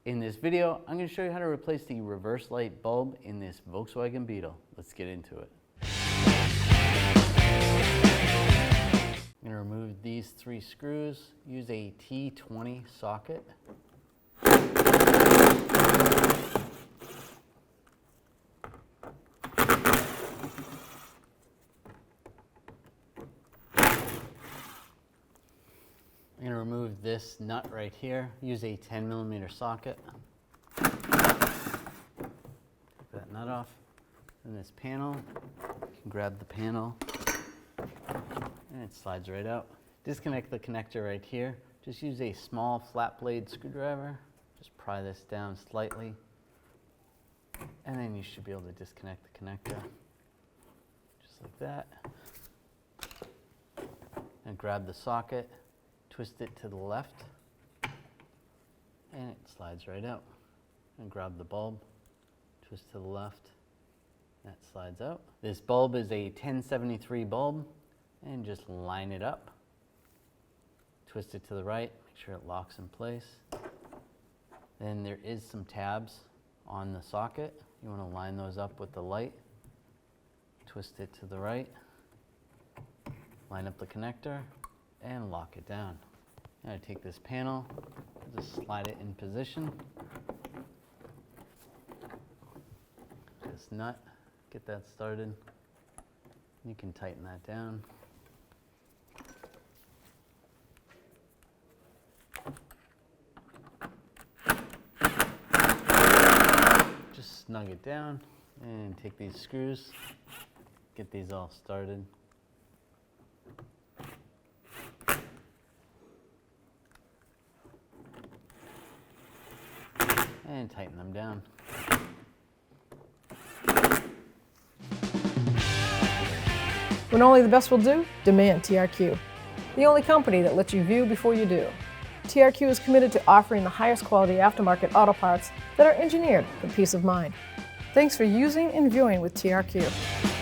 In this video, I'm going to show you how to replace the reverse light bulb in this Volkswagen Beetle. Let's get into it. I'm going to remove these 3 screws, use a T20 socket. I'm going to remove this nut right here, use a 10mm socket. Take that nut off. And this panel, you can grab the panel and it slides right out. Disconnect the connector right here. Just use a small flat blade screwdriver. Just pry this down slightly. And then you should be able to disconnect the connector. Just like that. And grab the socket. Twist it to the left, and it slides right out. And grab the bulb, twist to the left, that slides out. This bulb is a 1073 bulb, and just line it up. Twist it to the right, make sure it locks in place. Then there is some tabs on the socket. You want to line those up with the light. Twist it to the right, line up the connector, and lock it down. Now take this panel, just slide it in position. This nut, get that started. You can tighten that down. Just snug it down and take these screws, get these all started. And tighten them down. When only the best will do, demand TRQ. The only company that lets you view before you do. TRQ is committed to offering the highest quality aftermarket auto parts that are engineered for peace of mind. Thanks for using and viewing with TRQ.